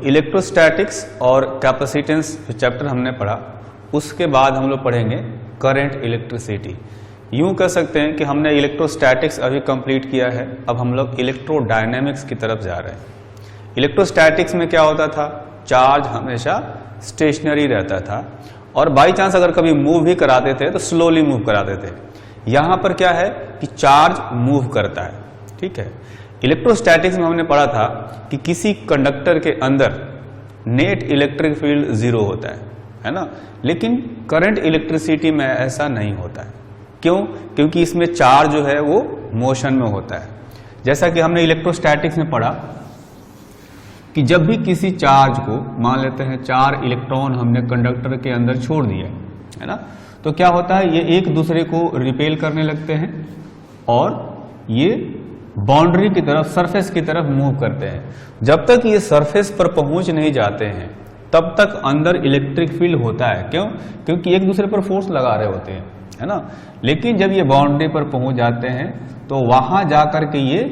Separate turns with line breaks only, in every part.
Electrostatics और capacitance जो chapter हमने पढ़ा, उसके बाद हम लोग पढ़ेंगे करंट इलेक्ट्रिसिटी। यूं कह सकते हैं कि हमने इलेक्ट्रोस्टैटिक्स अभी कंप्लीट किया है, अब हम लोग इलेक्ट्रोडायनेमिक्स की तरफ जा रहे हैं। इलेक्ट्रोस्टैटिक्स में क्या होता था, चार्ज हमेशा स्टेशनरी रहता था और बाई चांस अगर कभी मूव भी कराते थे तो स्लोली मूव कराते थे। यहां पर क्या है कि चार्ज मूव करता है, ठीक है। इलेक्ट्रोस्टैटिक्स में हमने पढ़ा था कि किसी कंडक्टर के अंदर नेट इलेक्ट्रिक फील्ड जीरो होता है ना, लेकिन करंट इलेक्ट्रिसिटी में ऐसा नहीं होता है। क्यों? क्योंकि इसमें चार्ज जो है वो मोशन में होता है। जैसा कि हमने इलेक्ट्रोस्टैटिक्स में पढ़ा कि जब भी किसी चार्ज को, मान लेते हैं 4 इलेक्ट्रॉन हमने कंडक्टर के अंदर छोड़ दिया है ना, तो क्या होता है, ये एक दूसरे को रिपेल करने लगते हैं और ये बाउंड्री की तरफ, सरफेस की तरफ मूव करते हैं। जब तक ये सरफेस पर पहुंच नहीं जाते हैं तब तक अंदर इलेक्ट्रिक फील्ड होता है। क्यों? क्योंकि एक दूसरे पर फोर्स लगा रहे होते हैं, है ना। लेकिन जब ये बाउंड्री पर पहुंच जाते हैं तो वहां जाकर के ये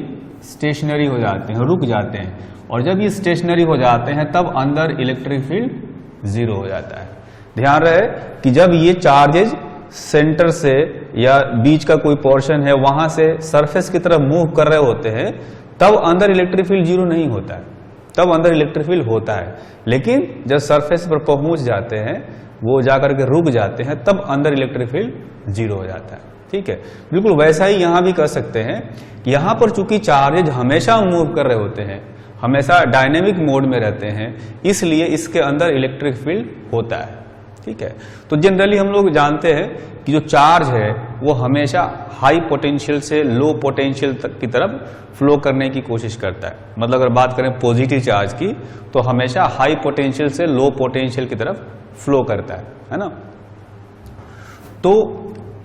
स्टेशनरी हो जाते हैं, रुक जाते हैं, और जब ये स्टेशनरी हो जाते हैं तब अंदर इलेक्ट्रिक फील्ड जीरो हो जाता है। ध्यान रहे कि जब ये चार्जेज सेंटर से या बीच का कोई पोर्शन है वहां से सरफेस की तरफ मूव कर रहे होते हैं तब अंदर इलेक्ट्रिक फील्ड जीरो नहीं होता है, तब अंदर इलेक्ट्रिक फील्ड होता है। लेकिन जब सरफेस पर पहुंच जाते हैं, वो जाकर के रुक जाते हैं, तब अंदर इलेक्ट्रिक फील्ड जीरो हो जाता है, ठीक है। बिल्कुल वैसा ही यहां भी कर सकते हैं कि यहां पर चूंकि चार्जेज हमेशा मूव कर रहे होते हैं, हमेशा डायनेमिक मोड में रहते हैं, इसलिए इसके अंदर इलेक्ट्रिक फील्ड होता है, ठीक है। तो जनरली हम लोग जानते हैं कि जो चार्ज है वो हमेशा हाई पोटेंशियल से लो पोटेंशियल तक की तरफ फ्लो करने की कोशिश करता है। मतलब अगर बात करें पॉजिटिव चार्ज की तो हमेशा हाई पोटेंशियल से लो पोटेंशियल की तरफ फ्लो करता है ना। तो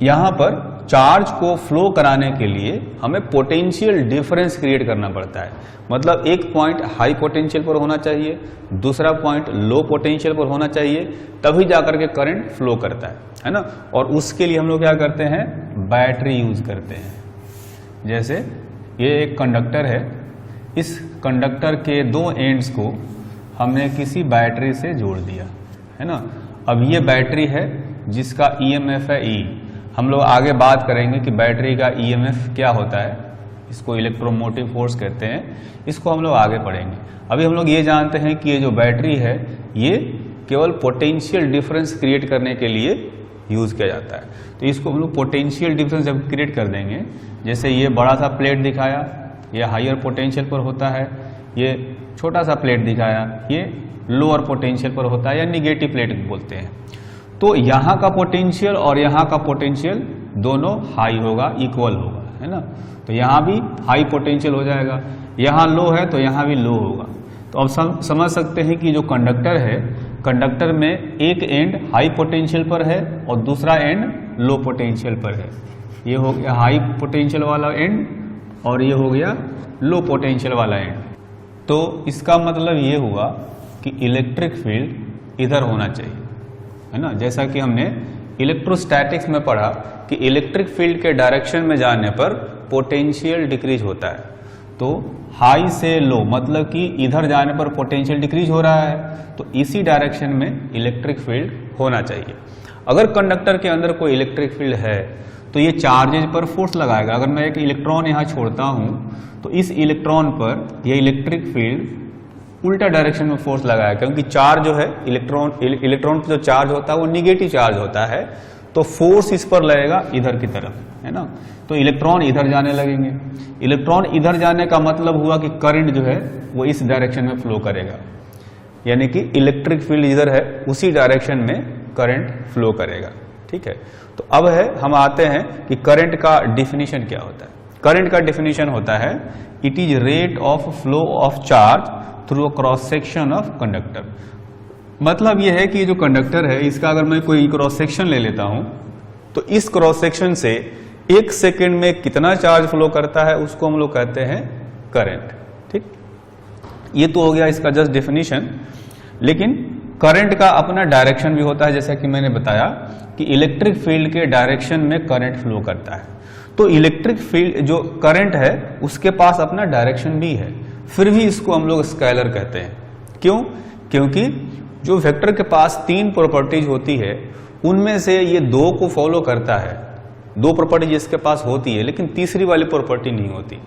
यहां पर चार्ज को फ्लो कराने के लिए हमें पोटेंशियल डिफरेंस क्रिएट करना पड़ता है। मतलब एक पॉइंट हाई पोटेंशियल पर होना चाहिए, दूसरा पॉइंट लो पोटेंशियल पर होना चाहिए, तभी जाकर के करंट फ्लो करता है ना। और उसके लिए हम लोग क्या करते हैं, बैटरी यूज करते हैं। जैसे ये एक कंडक्टर है, इस कंडक्टर के 2 एंड्स को हमने किसी बैटरी से जोड़ दिया है ना। अब ये बैटरी है जिसका ईएमएफ है ई। हम लोग आगे बात करेंगे कि बैटरी का ईएमएफ क्या होता है, इसको इलेक्ट्रोमोटिव फोर्स कहते हैं, इसको हम लोग आगे पढ़ेंगे। अभी हम लोग ये जानते हैं कि ये जो बैटरी है ये केवल पोटेंशियल डिफरेंस क्रिएट करने के लिए यूज किया जाता है। तो इसको हम लोग पोटेंशियल डिफरेंस जब क्रिएट कर देंगे, जैसे ये बड़ा सा प्लेट दिखाया, ये हायर पोटेंशियल पर होता है, ये छोटा सा प्लेट दिखाया, ये लोअर पोटेंशियल पर होता है या निगेटिव प्लेट बोलते हैं। तो यहाँ का पोटेंशियल और यहाँ का पोटेंशियल दोनों हाई होगा, इक्वल होगा, है ना। तो यहाँ भी हाई पोटेंशियल हो जाएगा, यहाँ लो है तो यहाँ भी लो होगा। तो अब समझ सकते हैं कि जो कंडक्टर है, कंडक्टर में एक एंड हाई पोटेंशियल पर है और दूसरा एंड लो पोटेंशियल पर है। ये हो गया हाई पोटेंशियल वाला एंड और ये हो गया लो पोटेंशियल वाला एंड। तो इसका मतलब ये हुआ कि इलेक्ट्रिक फील्ड इधर होना चाहिए, है ना। जैसा कि हमने इलेक्ट्रोस्टैटिक्स में पढ़ा कि इलेक्ट्रिक फील्ड के डायरेक्शन में जाने पर पोटेंशियल डिक्रीज होता है। तो हाई से लो मतलब कि इधर जाने पर पोटेंशियल डिक्रीज हो रहा है, तो इसी डायरेक्शन में इलेक्ट्रिक फील्ड होना चाहिए। अगर कंडक्टर के अंदर कोई इलेक्ट्रिक फील्ड है तो ये चार्जेज पर फोर्स लगाएगा। अगर मैं एक इलेक्ट्रॉन यहाँ छोड़ता हूँ तो इस इलेक्ट्रॉन पर यह इलेक्ट्रिक फील्ड उल्टा डायरेक्शन में फोर्स लगाएगा, क्योंकि चार्ज जो है इलेक्ट्रॉन पर जो चार्ज होता है वो निगेटिव चार्ज होता है, तो फोर्स इस पर लगेगा इधर की तरफ, है ना। तो इलेक्ट्रॉन इधर जाने लगेंगे। इलेक्ट्रॉन इधर जाने का मतलब हुआ कि करंट जो है वो इस डायरेक्शन में फ्लो करेगा, यानी कि इलेक्ट्रिक फील्ड इधर है उसी डायरेक्शन में करंट फ्लो करेगा, ठीक है। तो अब है हम आते हैं कि करंट का डिफिनीशन क्या होता है। करंट का डिफिनीशन होता है it is rate of flow of charge through a cross section of conductor. मतलब यह है कि जो कंडक्टर है इसका अगर मैं कोई क्रॉस सेक्शन ले लेता हूं तो इस क्रॉस सेक्शन से 1 सेकेंड में कितना चार्ज फ्लो करता है उसको हम लोग कहते हैं करंट, ठीक। ये तो हो गया इसका जस्ट डेफिनेशन। लेकिन करंट का अपना डायरेक्शन भी होता है, जैसा कि मैंने बताया कि इलेक्ट्रिक फील्ड के डायरेक्शन में करंट फ्लो करता है। तो इलेक्ट्रिक फील्ड जो करंट है उसके पास अपना डायरेक्शन भी है, फिर भी इसको हम लोग स्केलर कहते हैं। क्यों? क्योंकि जो वेक्टर के पास 3 प्रॉपर्टीज होती है उनमें से ये 2 को फॉलो करता है, 2 प्रॉपर्टी जिसके पास होती है, लेकिन तीसरी वाली प्रॉपर्टी नहीं होती।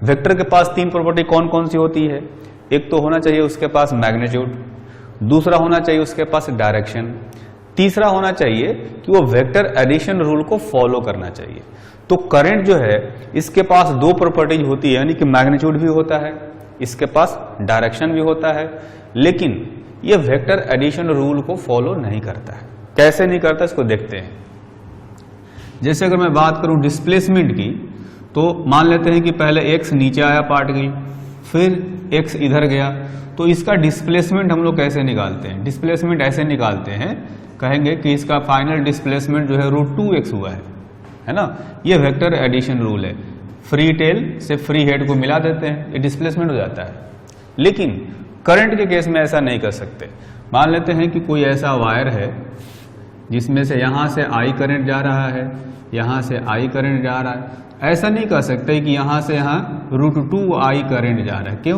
वेक्टर के पास 3 प्रॉपर्टी कौन कौन सी होती है? एक तो होना चाहिए उसके पास मैग्नीट्यूड, दूसरा होना चाहिए उसके पास डायरेक्शन, तीसरा होना चाहिए कि वो वेक्टर एडिशन रूल को फॉलो करना चाहिए। तो करंट जो है इसके पास 2 प्रॉपर्टीज होती है, यानी कि मैग्नीट्यूड भी होता है, इसके पास डायरेक्शन भी होता है, लेकिन ये वेक्टर एडिशन रूल को फॉलो नहीं करता है। कैसे नहीं करता इसको देखते हैं। जैसे अगर मैं बात करूं डिस्प्लेसमेंट की, तो मान लेते हैं कि पहले x नीचे आया पार्टिकल, फिर x इधर गया, तो इसका डिस्प्लेसमेंट हम लोग कैसे निकालते हैं? डिस्प्लेसमेंट ऐसे निकालते हैं, कहेंगे कि इसका फाइनल डिस्प्लेसमेंट जो है √2x हुआ है ना। ये वेक्टर एडिशन रूल है, फ्री टेल से फ्री हेड को मिला देते हैं, ये डिस्प्लेसमेंट हो जाता है। लेकिन करंट के केस में ऐसा नहीं कर सकते। मान लेते हैं कि कोई ऐसा वायर है जिसमें से यहां से I करंट जा रहा है, यहां से I करंट जा रहा है। ऐसा नहीं कर सकते कि यहां से यहां √2I करंट जा रहा है। क्यों?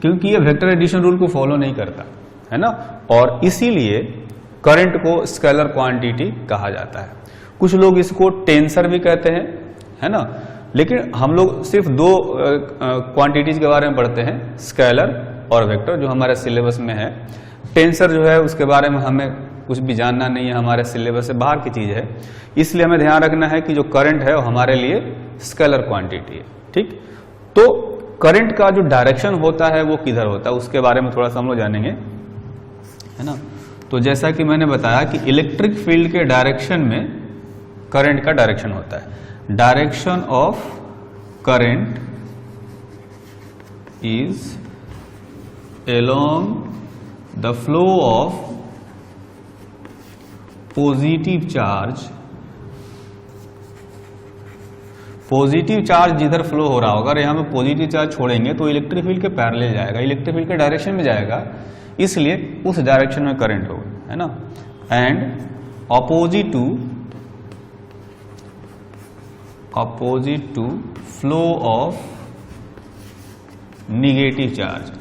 क्योंकि ये वेक्टर एडिशन रूल को फॉलो नहीं करता है ना, और इसीलिए करंट को स्केलर क्वांटिटी कहा जाता है। कुछ लोग इसको टेंसर भी कहते हैं, है ना, लेकिन हम लोग सिर्फ 2 क्वांटिटीज के बारे में पढ़ते हैं, स्केलर और वेक्टर, जो हमारे सिलेबस में है। टेंसर जो है उसके बारे में हमें कुछ भी जानना नहीं है, हमारे सिलेबस से बाहर की चीज है। इसलिए हमें ध्यान रखना है कि जो करंट है वो हमारे लिए स्केलर क्वांटिटी है। ठीक, तो करंट का जो डायरेक्शन होता है वो किधर होता है उसके बारे में थोड़ा सा हम लोग जानेंगे, है ना। तो जैसा कि मैंने बताया कि इलेक्ट्रिक फील्ड के डायरेक्शन में करंट का डायरेक्शन होता है। Direction of current is along the flow of positive charge जिधर फ्लो हो रहा होगा, अगर यहां पे पॉजिटिव चार्ज छोड़ेंगे तो इलेक्ट्रिक फील्ड के पैरेलल जाएगा, इलेक्ट्रिक फील्ड के डायरेक्शन में जाएगा, इसलिए उस डायरेक्शन में करंट होगा, है ना। And opposite to flow of negative charge.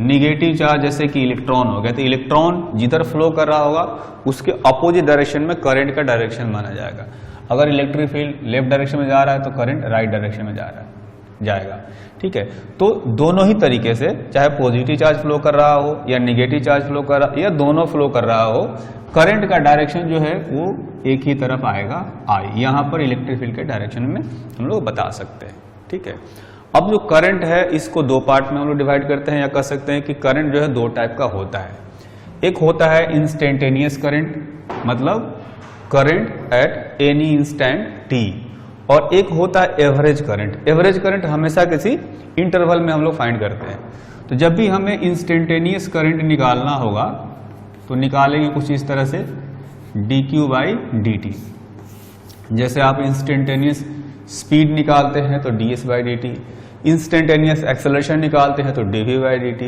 Negative charge जैसे कि इलेक्ट्रॉन हो गया, तो इलेक्ट्रॉन जिधर फ्लो कर रहा होगा उसके अपोजिट डायरेक्शन में करंट का डायरेक्शन माना जाएगा। अगर इलेक्ट्रिक फील्ड लेफ्ट डायरेक्शन में जा रहा है तो करंट राइट डायरेक्शन में जाएगा। ठीक है, तो दोनों ही तरीके से, चाहे पॉजिटिव चार्ज फ्लो कर रहा हो या निगेटिव चार्ज फ्लो कर रहा या दोनों फ्लो कर रहा हो, करंट का डायरेक्शन जो है वो एक ही तरफ आएगा, I। यहां पर इलेक्ट्रिक फील्ड के डायरेक्शन में हम लोग बता सकते हैं। ठीक है, अब जो करंट है इसको 2 पार्ट में हम लोग डिवाइड करते हैं, या कह सकते हैं कि करंट जो है 2 टाइप का होता है। एक होता है इंस्टेंटेनियस करंट, मतलब current at any instant t, और एक होता है एवरेज करंट। एवरेज करंट हमेशा किसी इंटरवल में हम लोग फाइंड करते हैं। तो जब भी हमें इंस्टेंटेनियस करंट निकालना होगा तो निकालेंगे कुछ इस तरह से, dq/dt। जैसे आप इंस्टेंटेनियस स्पीड निकालते हैं तो ds/dt, इंस्टेंटेनियस एक्सेलरेशन निकालते हैं तो dv/dt,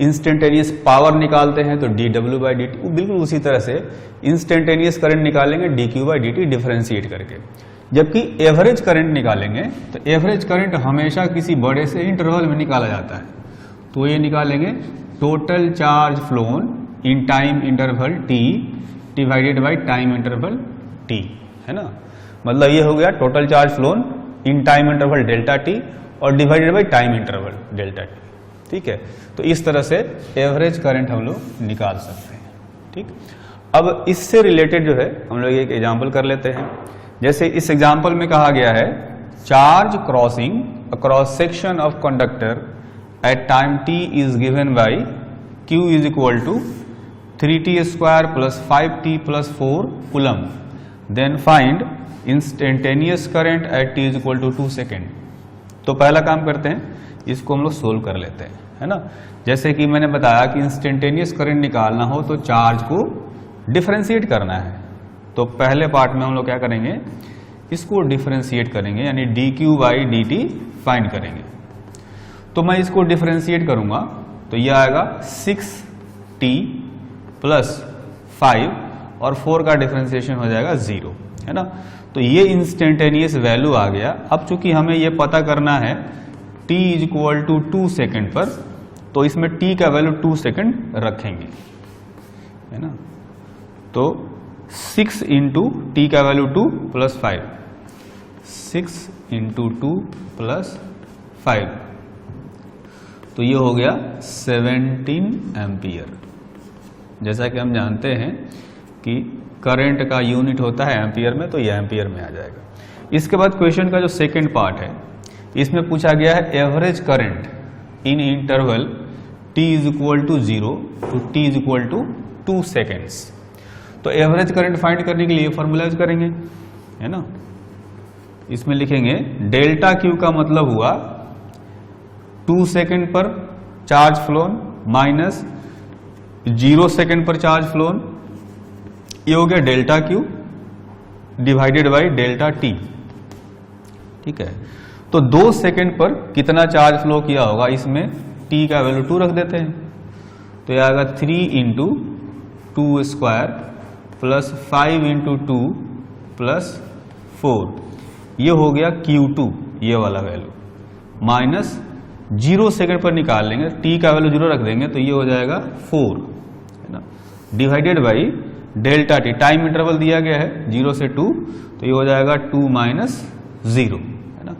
इंस्टेंटेनियस पावर निकालते हैं तो dw/dt। बिल्कुल उसी तरह से इंस्टेंटेनियस करंट निकालेंगे dq/dt डिफरेंशिएट करके। जबकि एवरेज करंट निकालेंगे तो एवरेज करंट हमेशा किसी बड़े से इंटरवल में निकाला जाता है, तो ये निकालेंगे total charge flown in time interval t divided by time interval t, है ना। मतलब ये हो गया total charge flown in time interval delta t और divided by time interval delta t। ठीक है, तो इस तरह से एवरेज करंट हम लोग निकाल सकते हैं। ठीक, अब इससे रिलेटेड जो है हम लोग एक एग्जांपल कर लेते हैं। जैसे इस एग्जांपल में कहा गया है, charge crossing a cross section of conductor at time t is given by q is equal to 3t² plus 5t प्लस 4 coulomb. Then find instantaneous current at t is equal to 2 second. तो पहला काम करते हैं, इसको हम लोग solve कर लेते हैं, है ना। जैसे कि मैंने बताया कि इंस्टेंटेनियस करंट निकालना हो तो चार्ज को डिफरेंशिएट करना है, तो पहले पार्ट में हम लोग क्या करेंगे, इसको डिफरेंशिएट करेंगे, यानी dq/dt फाइंड करेंगे। तो मैं इसको डिफरेंशिएट करूंगा तो यह आएगा 6t प्लस 5 और 4 का डिफरेंशिएशन हो जाएगा 0, है ना। तो ये इंस्टेंटेनियस वैल्यू आ गया। अब चूंकि हमें ये पता करना है t is equal to 2 second पर तो इसमें t का वैल्यू 2 सेकंड रखेंगे, है ना। तो 6 इंटू टी का वैल्यू 2 प्लस 5, 6 इंटू 2 प्लस 5, तो ये हो गया 17 एम्पियर। जैसा कि हम जानते हैं कि करंट का यूनिट होता है एम्पियर में, तो ये एम्पियर में आ जाएगा। इसके बाद क्वेश्चन का जो सेकंड पार्ट है, इसमें पूछा गया है average current in interval t is equal to 0 to t is equal to 2 seconds. तो एवरेज करंट फाइंड करने के लिए फॉर्मूला यूज करेंगे, है ना। इसमें लिखेंगे डेल्टा क्यू का मतलब हुआ 2 सेकेंड पर चार्ज फ्लोन माइनस 0 सेकेंड पर चार्ज फ्लोन, ये हो गया delta Q divided by delta T, ठीक है। तो 2 सेकेंड पर कितना चार्ज फ्लो किया होगा, इसमें t का वैल्यू 2 रख देते हैं, तो यह आएगा 3 into 2 square plus 5 into 2 plus 4, ये हो गया Q2, ये वाला वैल्यू, माइनस 0 सेकेंड पर निकाल लेंगे, t का वैल्यू 0 रख देंगे, तो ये हो जाएगा 4, है ना, divided by delta T, time interval दिया गया है 0 से 2, तो ये हो जाएगा 2 माइनस 0, है ना।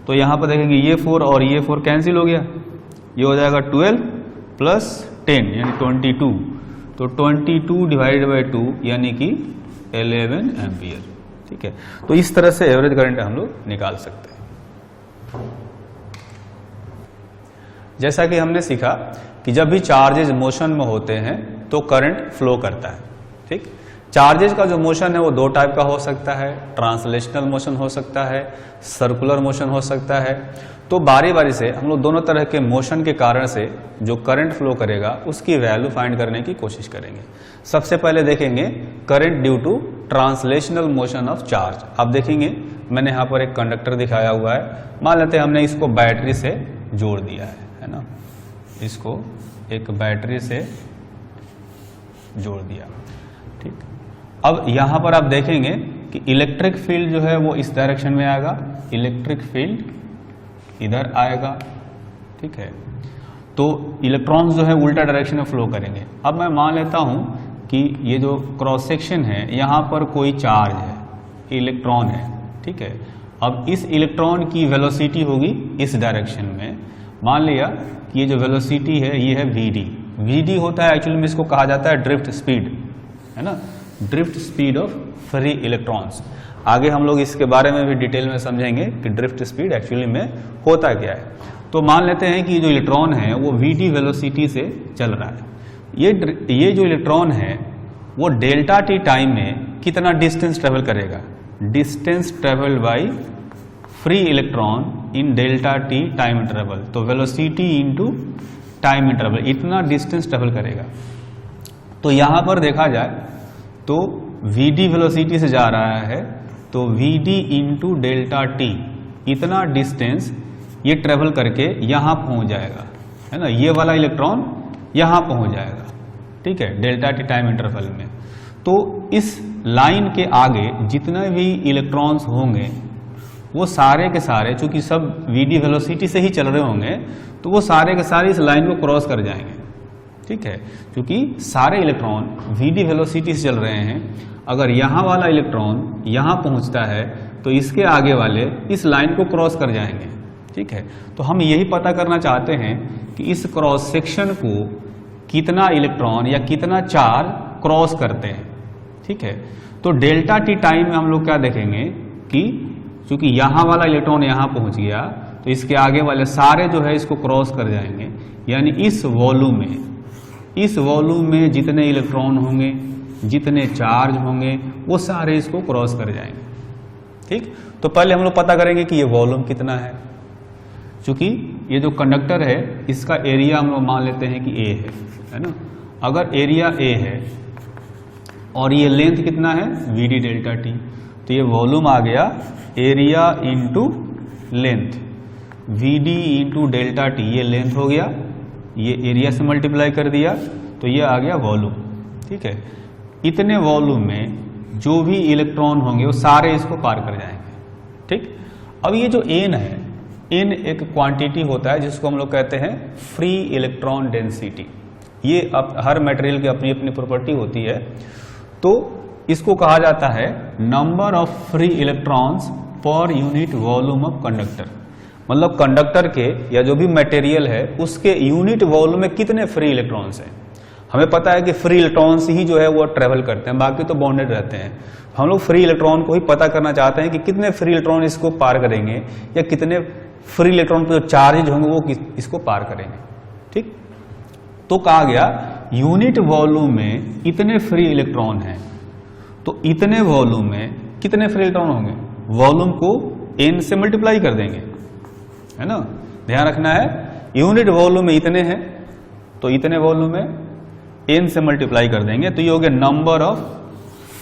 तो यहां पर देखेंगे ये 4 और ये 4 कैंसिल हो गया, ये हो जाएगा 12 प्लस 10 यानी 22, तो 22 डिवाइडेड बाई 2 यानी कि 11 एम्पियर, ठीक है। तो इस तरह से एवरेज करंट हम लोग निकाल सकते हैं। जैसा कि हमने सीखा कि जब भी चार्जेज मोशन में होते हैं तो करंट फ्लो करता है, ठीक। चार्जेज का जो मोशन है वो 2 टाइप का हो सकता है, ट्रांसलेशनल मोशन हो सकता है, सर्कुलर मोशन हो सकता है। तो बारी बारी से हम लोग दोनों तरह के मोशन के कारण से जो करंट फ्लो करेगा उसकी वैल्यू फाइंड करने की कोशिश करेंगे। सबसे पहले देखेंगे current due to translational motion of charge. आप देखेंगे मैंने यहाँ पर एक कंडक्टर दिखाया हुआ है, मान लेते हैं हमने इसको बैटरी से जोड़ दिया है ना, इसको एक बैटरी से जोड़ दिया, ठीक। अब यहां पर आप देखेंगे कि इलेक्ट्रिक फील्ड जो है वो इस डायरेक्शन में आएगा, इलेक्ट्रिक फील्ड इधर आएगा, ठीक है। तो इलेक्ट्रॉन्स जो है उल्टा डायरेक्शन में फ्लो करेंगे। अब मैं मान लेता हूं कि ये जो क्रॉस सेक्शन है यहां पर कोई चार्ज है, इलेक्ट्रॉन है, ठीक है। अब इस इलेक्ट्रॉन की वेलोसिटी होगी इस डायरेक्शन में, मान लिया कि ये जो वेलोसिटी है ये है vd। vd होता है एक्चुअली में इसको कहा जाता है ड्रिफ्ट स्पीड, है ना, drift speed of free electrons. आगे हम लोग इसके बारे में भी डिटेल में समझेंगे कि ड्रिफ्ट स्पीड एक्चुअली में होता क्या है। तो मान लेते हैं कि जो इलेक्ट्रॉन है वो vd वेलोसिटी से चल रहा है। ये जो इलेक्ट्रॉन है वो डेल्टा टी टाइम में कितना डिस्टेंस ट्रेवल करेगा, distance travelled by free electron in delta T time interval, तो वेलोसिटी इंटू टाइम इंटरवल, इतना डिस्टेंस ट्रेवल करेगा। तो यहां पर देखा जाए तो vd वेलोसिटी से जा रहा है, तो vd इंटू डेल्टा टी, इतना डिस्टेंस ये ट्रेवल करके यहां पहुंच जाएगा, है ना, ये वाला इलेक्ट्रॉन यहां पहुंच जाएगा, ठीक है, डेल्टा टी टाइम इंटरवल में। तो इस लाइन के आगे जितने भी इलेक्ट्रॉन्स होंगे वो सारे के सारे, चूंकि सब vd वेलोसिटी से ही चल रहे होंगे, तो वो सारे के सारे इस लाइन को क्रॉस कर जाएंगे, ठीक है। क्योंकि सारे इलेक्ट्रॉन vd वेलोसिटी से चल रहे हैं, अगर यहाँ वाला इलेक्ट्रॉन यहाँ पहुँचता है तो इसके आगे वाले इस लाइन को क्रॉस कर जाएंगे, ठीक है। तो हम यही पता करना चाहते हैं कि इस क्रॉस सेक्शन को कितना इलेक्ट्रॉन या कितना चार्ज क्रॉस करते हैं, ठीक है। तो डेल्टा टी टाइम में हम लोग क्या देखेंगे कि क्योंकि यहाँ वाला इलेक्ट्रॉन यहाँ पहुँच गया तो इसके आगे वाले सारे जो है इसको क्रॉस कर जाएंगे, यानी इस वॉल्यूम में जितने इलेक्ट्रॉन होंगे, जितने चार्ज होंगे, वो सारे इसको क्रॉस कर जाएंगे, ठीक। तो पहले हम लोग पता करेंगे कि ये वॉल्यूम कितना है। चूंकि ये जो कंडक्टर है इसका एरिया हम लोग मान लेते हैं कि a है ना। अगर एरिया a है और ये लेंथ कितना है vd डेल्टा टी, तो ये वॉल्यूम आ गया area into length, vd into delta T, ये लेंथ हो गया, ये एरिया से मल्टीप्लाई कर दिया तो ये आ गया वॉल्यूम, ठीक है। इतने वॉल्यूम में जो भी इलेक्ट्रॉन होंगे वो सारे इसको पार कर जाएंगे, ठीक। अब ये जो n है इन एक क्वांटिटी होता है जिसको हम लोग कहते हैं फ्री इलेक्ट्रॉन डेंसिटी। ये हर मटेरियल की अपनी अपनी प्रॉपर्टी होती है। तो इसको कहा जाता है number of free electrons per unit volume of conductor. मतलब कंडक्टर के या जो भी मटेरियल है उसके यूनिट वॉल्यूम में कितने फ्री इलेक्ट्रॉन्स हैं। हमें पता है कि फ्री इलेक्ट्रॉन्स ही जो है वो ट्रेवल करते हैं, बाकी तो बाउंडेड रहते हैं। हम लोग फ्री इलेक्ट्रॉन को ही पता करना चाहते हैं कि कितने फ्री इलेक्ट्रॉन इसको पार करेंगे या कितने फ्री इलेक्ट्रॉन पर जो चार्जेज होंगे वो इसको पार करेंगे। ठीक, तो कहा गया यूनिट वॉल्यूम में इतने फ्री इलेक्ट्रॉन हैं, तो इतने वॉल्यूम में कितने फ्री इलेक्ट्रॉन होंगे, वॉल्यूम को n से मल्टीप्लाई कर देंगे, है ना। ध्यान रखना है यूनिट वॉल्यूम में इतने हैं तो इतने वॉल्यूम में n से मल्टीप्लाई कर देंगे, तो ये हो गया नंबर ऑफ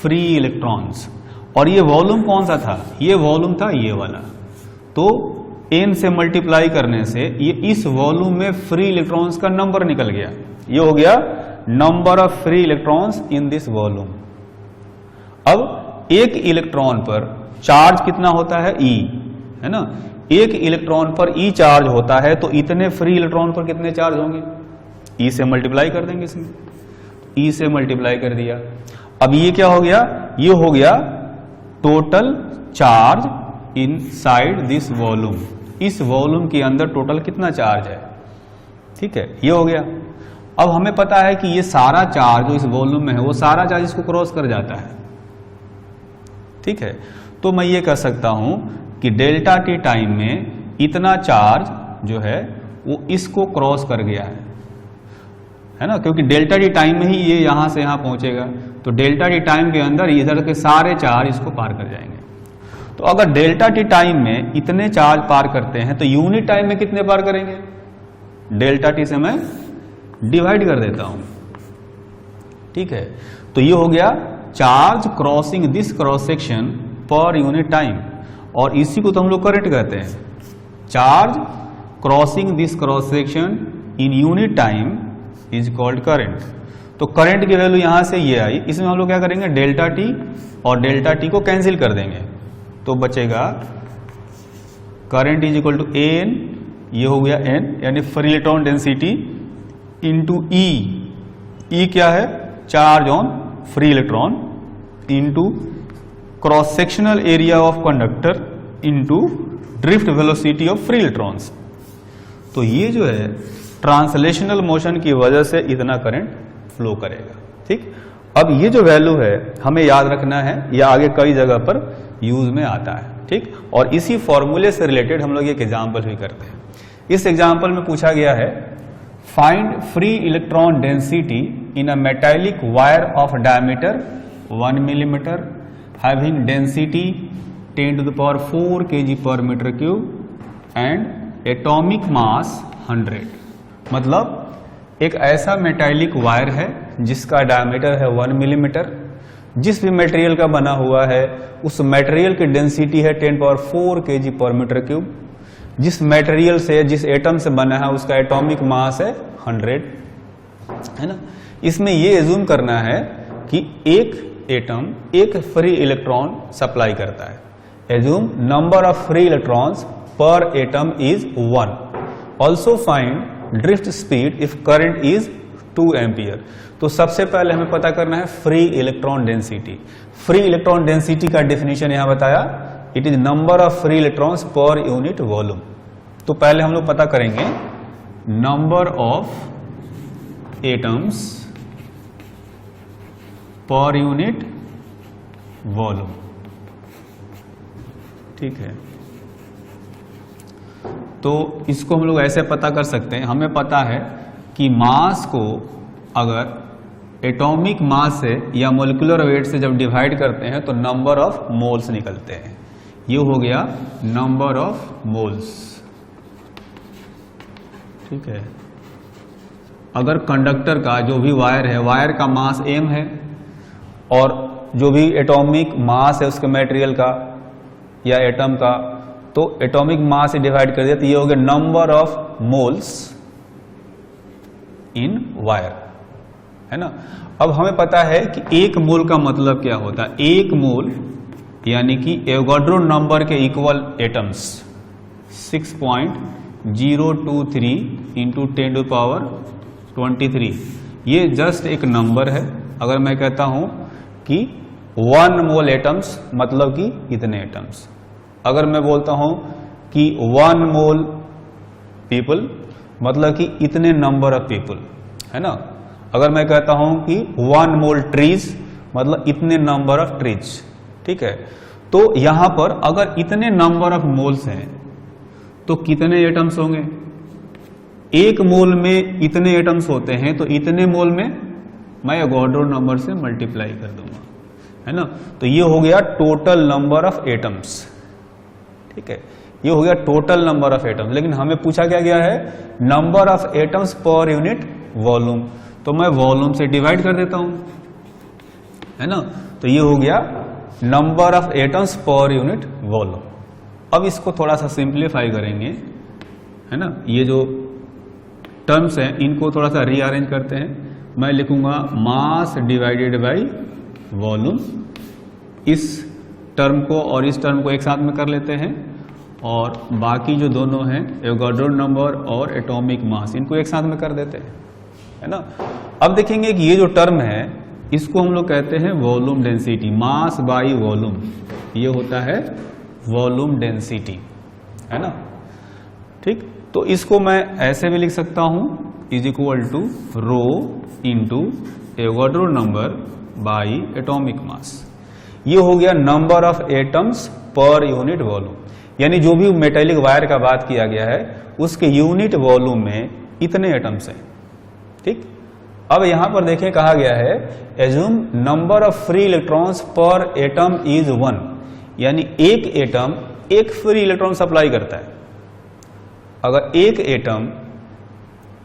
फ्री इलेक्ट्रॉन्स। और ये वॉल्यूम कौन सा था, ये वॉल्यूम था ये वाला। तो n से मल्टीप्लाई करने से ये इस वॉल्यूम में फ्री इलेक्ट्रॉन्स का नंबर निकल गया। ये हो गया number of free electrons in this volume. अब एक इलेक्ट्रॉन पर चार्ज कितना होता है, E, है ना। एक इलेक्ट्रॉन पर E चार्ज होता है तो इतने फ्री इलेक्ट्रॉन पर कितने चार्ज होंगे, E से मल्टीप्लाई कर देंगे इसमें। E से मल्टीप्लाई कर दिया। अब ये क्या हो गया, ये हो गया total charge inside this volume. इस वॉल्यूम के अंदर टोटल कितना चार्ज है, ठीक है, ये हो गया। अब हमें पता है कि ये सारा चार्ज जो इस वॉल्यूम में है वो सारा चार्ज इसको क्रॉस कर जाता है, ठीक है। तो मैं ये कह सकता हूं कि डेल्टा टी टाइम में इतना चार्ज जो है वो इसको क्रॉस कर गया है ना, क्योंकि डेल्टा टी टाइम में ही ये यहां से यहां पहुंचेगा। तो डेल्टा टी टाइम के अंदर इधर के सारे चार्ज इसको पार कर जाएंगे। तो अगर डेल्टा टी टाइम में इतने चार्ज पार करते हैं तो यूनिट टाइम में कितने पार करेंगे, डेल्टा टी से मैं डिवाइड कर देता हूं, ठीक है। तो ये हो गया charge crossing this cross section पर यूनिट टाइम, और इसी को तो हम लोग करंट कहते हैं। Charge crossing this cross section in unit time is called current. तो करंट की वैल्यू यहां से ये आई, इसमें हम लोग क्या करेंगे, डेल्टा टी और डेल्टा टी को कैंसिल कर देंगे, तो बचेगा current is equal to n, ये हो गया एन यानी फ्री इलेक्ट्रॉन डेंसिटी इंटू ई। ई क्या है, charge on free electron into cross sectional area of conductor into drift velocity of free electrons. तो ये जो है ट्रांसलेशनल मोशन की वजह से इतना करंट फ्लो करेगा, ठीक। अब ये जो वैल्यू है हमें याद रखना है, यह आगे कई जगह पर यूज में आता है, ठीक। और इसी फॉर्मूले से रिलेटेड हम लोग एक एग्जाम्पल भी करते हैं। इस एग्जाम्पल में पूछा गया है find free electron density in a metallic wire of diameter 1 millimetre having density 10 to the power 4 kg per meter cube and atomic mass 100। मतलब एक ऐसा मेटालिक वायर है जिसका डायमीटर है 1 मिलीमीटर, जिस भी मटेरियल का बना हुआ है उस मटेरियल की डेंसिटी है 10 power 4 kg per meter cube, जिस मटेरियल से जिस एटम से बना है उसका एटॉमिक मास है 100, है ना। इसमें ये एज्यूम करना है कि एक एटम एक फ्री इलेक्ट्रॉन सप्लाई करता है। Assume number of free electrons per atom is 1। Also find drift speed if current is 2 ampere. तो सबसे पहले हमें पता करना है free electron density. Free electron density का डेफिनेशन यहां बताया, it is number of free electrons per unit volume. तो पहले हम लोग पता करेंगे number of atoms per unit volume, ठीक है। तो इसको हम लोग ऐसे पता कर सकते हैं, हमें पता है कि मास को अगर एटॉमिक मास से या मोलिकुलर वेट से जब डिवाइड करते हैं तो नंबर ऑफ मोल्स निकलते हैं। ये हो गया नंबर ऑफ मोल्स, ठीक है। अगर कंडक्टर का जो भी वायर है, वायर का मास m है और जो भी एटॉमिक मास है उसके मटेरियल का या एटम का, तो एटॉमिक मास से डिवाइड कर दिया तो ये हो गया number of moles in wire, है ना। अब हमें पता है कि एक मोल का मतलब क्या होता है। एक मोल यानी कि एवोगाड्रो नंबर के equal atoms, 6.023 into 10 to power 23। ये जस्ट एक नंबर है। अगर मैं कहता हूं कि 1 मोल एटम्स मतलब कि इतने एटम्स, अगर मैं बोलता हूं कि 1 मोल पीपल मतलब कि इतने नंबर ऑफ पीपल, है ना। अगर मैं कहता हूं कि 1 मोल ट्रीज मतलब इतने नंबर ऑफ ट्रीज, ठीक है। तो यहां पर अगर इतने नंबर ऑफ मोल्स हैं तो कितने एटम्स होंगे? 1 मोल में इतने एटम्स होते हैं तो इतने मोल में मैं एवोगाड्रो नंबर से मल्टीप्लाई कर दूंगा, है ना। तो ये हो गया टोटल नंबर ऑफ एटम्स, ठीक है। ये हो गया टोटल नंबर ऑफ एटम्स। लेकिन हमें पूछा क्या गया है? Number of atoms per unit volume. तो मैं वॉल्यूम से डिवाइड कर देता हूं, है ना। तो ये हो गया number of atoms per unit volume. अब इसको थोड़ा सा सिंप्लीफाई करेंगे, है ना। ये जो टर्म्स हैं इनको थोड़ा सा रीअरेंज करते हैं। मैं लिखूंगा मास डिवाइडेड बाय वॉल्यूम। इस टर्म को और इस टर्म को एक साथ में कर लेते हैं और बाकी जो दोनों हैं एवोगाड्रो नंबर और एटॉमिक मास, इनको एक साथ में कर देते हैं, है ना। अब देखेंगे कि ये जो टर्म है इसको हम लोग कहते हैं volume density, mass by volume. ये होता है वॉल्यूम डेंसिटी, है ना, ठीक। तो इसको मैं ऐसे भी लिख सकता हूं, is equal to rho into Avogadro number by atomic mass. ये हो गया number of atoms per unit volume. यानी जो भी मेटेलिक वायर का बात किया गया है उसके यूनिट वॉल्यूम में इतने एटम्स हैं, ठीक। अब यहां पर देखें कहा गया है assume number of free electrons per atom is 1। यानी एक एटम एक फ्री इलेक्ट्रॉन सप्लाई करता है। अगर एक एटम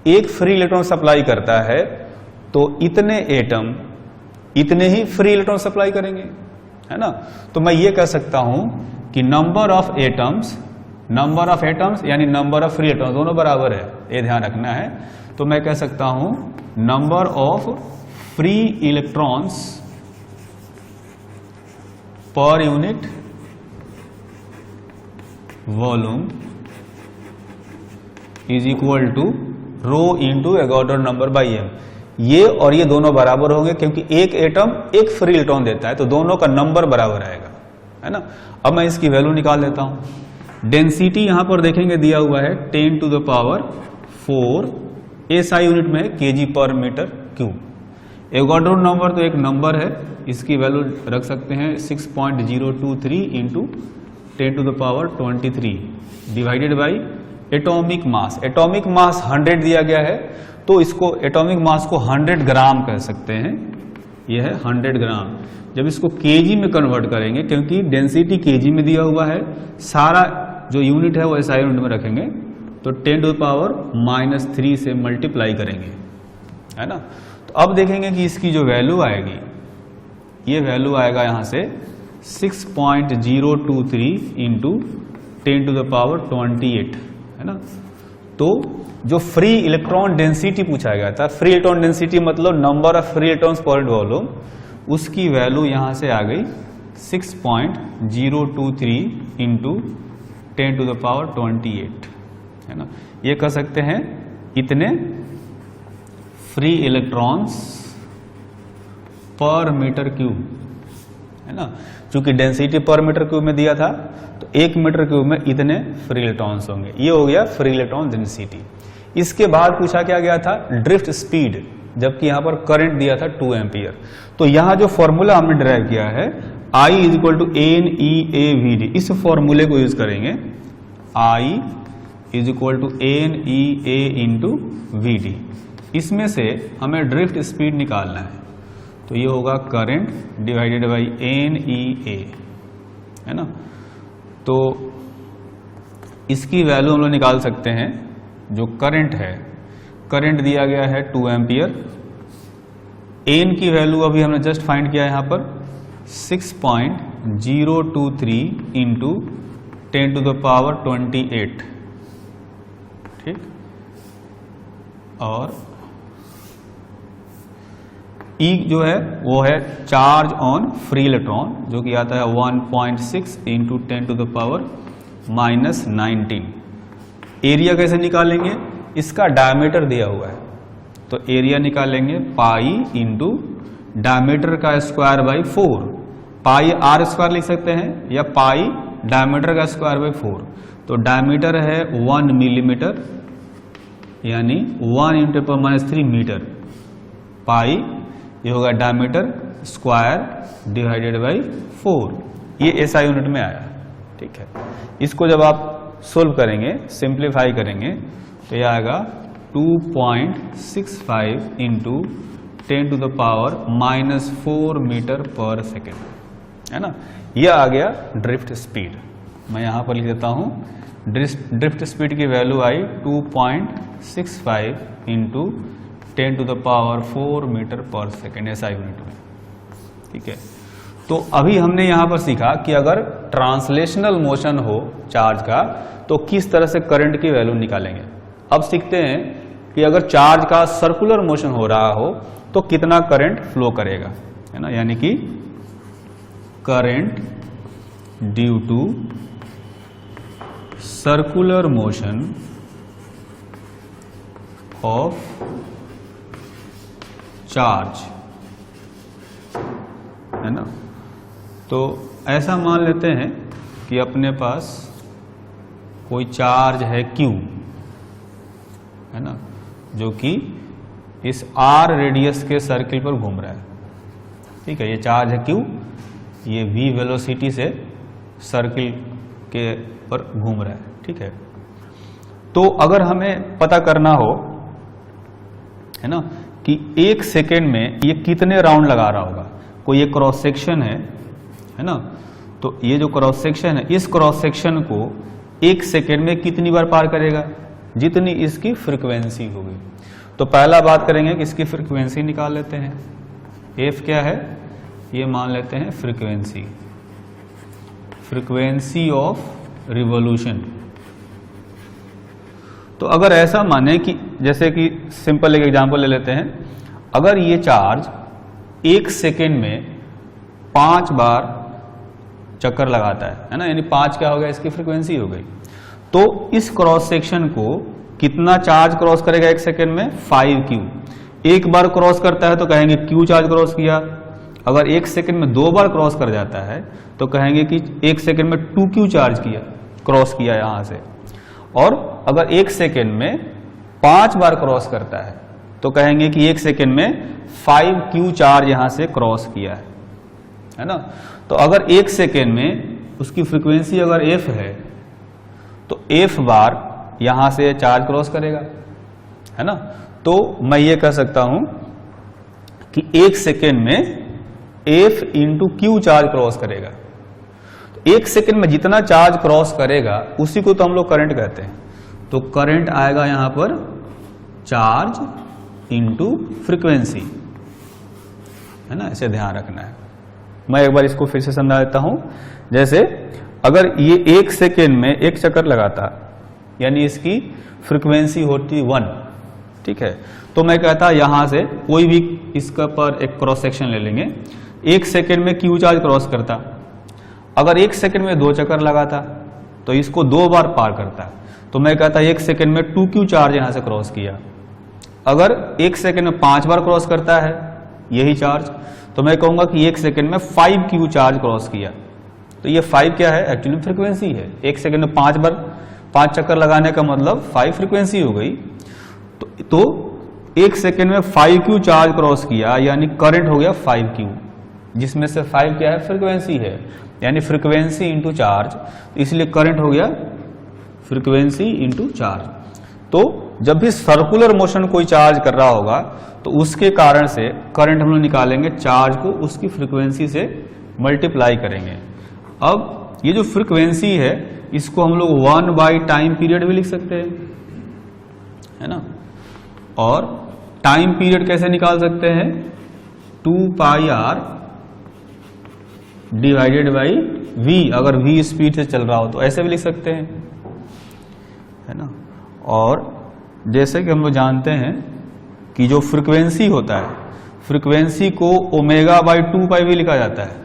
एक फ्री इलेक्ट्रॉन सप्लाई करता है तो इतने एटम इतने ही फ्री इलेक्ट्रॉन सप्लाई करेंगे, है ना। तो मैं ये कह सकता हूं कि नंबर ऑफ एटम्स यानी नंबर ऑफ फ्री इलेक्ट्रॉन दोनों बराबर है, ये ध्यान रखना है। तो मैं कह सकता हूं number of free electrons per unit volume is equal to rho into Avogadro number by M. ये और ये दोनों बराबर होंगे क्योंकि एक एटम एक फ्री इलेक्ट्रॉन देता है तो दोनों का नंबर बराबर आएगा, है ना। अब मैं इसकी वैल्यू निकाल देता हूं। डेंसिटी यहां पर देखेंगे दिया हुआ है 10 to the power 4, SI unit में KG per metre cube. Avogadro number तो एक नंबर है, इसकी वैल्यू रख सकते हैं 6.023 into 10 to the power 23 divided by atomic mass. Atomic mass 100 दिया गया है तो इसको एटॉमिक मास को 100 ग्राम कह सकते हैं। यह है 100 ग्राम। जब इसको केजी में कन्वर्ट करेंगे क्योंकि डेंसिटी केजी में दिया हुआ है, सारा जो यूनिट है वो एसआई यूनिट में रखेंगे तो 10 टू द पावर -3 से मल्टीप्लाई करेंगे, है ना। तो अब देखेंगे कि इसकी जो वैल्यू आएगी, ये वैल्यू आएगा यहां से 6.023 इंटू 10 टू द पावर 28, है ना। तो जो फ्री इलेक्ट्रॉन डेंसिटी पूछा गया था, फ्री इलेक्ट्रॉन डेंसिटी मतलब नंबर ऑफ फ्री इलेक्ट्रॉन्स पर वॉल्यूम, उसकी वैल्यू यहां से आ गई 6.023 इंटू 10 टू द पावर 28, है ना। ये कह सकते हैं इतने फ्री इलेक्ट्रॉन्स पर मीटर क्यूब, है ना। चूंकि डेंसिटी पर मीटर क्यूब में दिया था तो 1 मीटर क्यूब में इतने फ्री इलेक्ट्रॉन्स होंगे। ये हो गया फ्री इलेक्ट्रॉन डेंसिटी। इसके बाद पूछा क्या गया था? ड्रिफ्ट स्पीड, जबकि यहां पर करंट दिया था 2 एम्पियर। तो यहां जो फॉर्मूला हमने ड्राइव किया है I = NEAVD, इस फॉर्मूले को यूज करेंगे। I = NEA/VD। इसमें से हमें ड्रिफ्ट स्पीड निकालना है तो ये होगा करंट डिवाइडेड बाई NEA, है ना। तो इसकी वैल्यू हम लोग निकाल सकते हैं। जो करंट है, करंट दिया गया है 2 एम्पियर। एन की वैल्यू अभी हमने जस्ट फाइंड किया है यहां पर 6.023 इंटू 10 टू द पावर 28, ठीक। और E जो है वो है चार्ज ऑन फ्री इलेक्ट्रॉन, जो कि आता है 1.6 into 10 to the power minus 19। Area कैसे निकालेंगे, इसका डायमीटर दिया हुआ है तो एरिया निकालेंगे पाई इंटू डायमीटर का square by 4। Pi R square लिख सकते हैं या पाई डायमीटर का स्क्वायर बाई 4। तो डायमीटर है 1 मिलीमीटर यानी 1 इंटू पर -3 मीटर। पाई ये होगा डायमीटर स्क्वायर डिवाइडेड बाई 4। ये एसआई यूनिट में आया, ठीक है। इसको जब आप सोल्व करेंगे, सिंप्लीफाई करेंगे तो यह आएगा 2.65 into 10 to the power -4 metre per second, है ना। यह आ गया ड्रिफ्ट स्पीड। मैं यहां पर लिख देता हूं, ड्रिफ्ट स्पीड की वैल्यू आई 2.65 into 10 to the power 4 metre per second SI unit में, ठीक है। तो अभी हमने यहां पर सीखा कि अगर ट्रांसलेशनल मोशन हो चार्ज का तो किस तरह से करंट की वैल्यू निकालेंगे। अब सीखते हैं कि अगर चार्ज का सर्कुलर मोशन हो रहा हो तो कितना करंट फ्लो करेगा, है ना। यानी कि current due to circular motion of charge, है ना। तो ऐसा मान लेते हैं कि अपने पास कोई चार्ज है Q, है ना, जो कि इस R रेडियस के सर्किल पर घूम रहा है, ठीक है। ये चार्ज है Q, ये V वेलोसिटी से सर्किल के पर घूम रहा है, ठीक है। तो अगर हमें पता करना हो, है ना, कि 1 सेकेंड में ये कितने राउंड लगा रहा होगा, कोई ये क्रॉस सेक्शन है ना, तो ये जो क्रॉस सेक्शन है, इस क्रॉस सेक्शन को 1 सेकेंड में कितनी बार पार करेगा, जितनी इसकी फ्रीक्वेंसी होगी। तो पहला बात करेंगे कि इसकी फ्रीक्वेंसी निकाल लेते हैं। एफ क्या है, ये मान लेते हैं फ्रीक्वेंसी ऑफ रिवॉल्यूशन। तो अगर ऐसा माने कि जैसे कि सिंपल एक एग्जांपल ले लेते हैं, अगर ये चार्ज 1 सेकेंड में 5 बार चक्कर लगाता है ना, यानी 5 क्या हो गया, इसकी फ्रीक्वेंसी हो गई। तो इस क्रॉस सेक्शन को कितना चार्ज क्रॉस करेगा 1 सेकेंड में, 5Q। एक बार क्रॉस करता है तो कहेंगे Q चार्ज क्रॉस किया। अगर 1 सेकेंड में 2 बार क्रॉस कर जाता है तो कहेंगे कि 1 सेकेंड में 2Q चार्ज किया, क्रॉस किया यहां से। और अगर 1 सेकेंड में 5 बार क्रॉस करता है तो कहेंगे कि 1 सेकेंड में 5Q चार्ज यहां से क्रॉस किया है ना। तो अगर 1 सेकेंड में उसकी फ्रीक्वेंसी अगर F है तो F बार यहां से चार्ज क्रॉस करेगा, है ना। तो मैं ये कह सकता हूं कि 1 सेकेंड में F into Q charge cross करेगा। तो 1 सेकेंड में जितना चार्ज क्रॉस करेगा उसी को तो हम लोग करंट कहते हैं। तो करंट आएगा यहां पर चार्ज इंटू फ्रीक्वेंसी, है ना, इसे ध्यान रखना है। मैं एक बार इसको फिर से समझा देता हूं। जैसे अगर ये 1 सेकेंड में 1 चक्कर लगाता, यानी इसकी फ्रीक्वेंसी होती 1, ठीक है। तो मैं कहता यहां से कोई भी इसका पर एक क्रॉस सेक्शन ले लेंगे, 1 सेकेंड में Q चार्ज क्रॉस करता। अगर 1 सेकेंड में 2 चक्कर लगाता तो इसको 2 बार पार करता, तो मैं कहता 1 सेकेंड में 2Q चार्ज यहां से क्रॉस किया। अगर 1 सेकेंड में 5 बार क्रॉस करता है यही चार्ज, तो मैं कहूंगा कि 1 सेकेंड में 5Q चार्ज क्रॉस किया। तो ये 5 क्या है, एक्चुअली फ्रीक्वेंसी है। 1 सेकेंड में 5 बार 5 चक्कर लगाने का मतलब 5 फ्रीक्वेंसी हो गई। तो 1 सेकेंड में 5Q चार्ज क्रॉस किया, यानी करंट हो गया 5Q, जिसमें से 5 क्या है, फ्रीक्वेंसी है, यानी फ्रीक्वेंसी इंटू चार्ज, इसलिए करंट हो गया फ्रीक्वेंसी इंटू चार्ज। तो जब भी सर्कुलर मोशन कोई चार्ज कर रहा होगा तो उसके कारण से करंट हम लोग निकालेंगे, चार्ज को उसकी फ्रीक्वेंसी से मल्टीप्लाई करेंगे। अब ये जो फ्रीक्वेंसी है इसको हम लोग 1 टाइम पीरियड भी लिख सकते हैं, है ना। और टाइम पीरियड कैसे निकाल सकते हैं, 2πr डिवाइडेड बाई v, अगर v स्पीड से चल रहा हो तो ऐसे भी लिख सकते हैं, है ना। और जैसे कि हम लोग जानते हैं कि जो फ्रीक्वेंसी होता है, फ्रीक्वेंसी को ω/2π भी लिखा जाता है,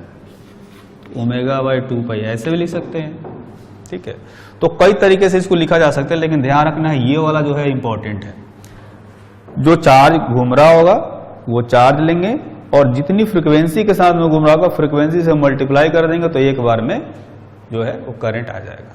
ω/2π ऐसे भी लिख सकते हैं, ठीक है। तो कई तरीके से इसको लिखा जा सकता है, लेकिन ध्यान रखना है ये वाला जो है इंपॉर्टेंट है। जो चार्ज घूम रहा होगा वो चार्ज लेंगे और जितनी फ्रीक्वेंसी के साथ में घूम रहा होगा फ्रीक्वेंसी से मल्टीप्लाई कर देंगे तो एक बार में जो है वो करंट आ जाएगा।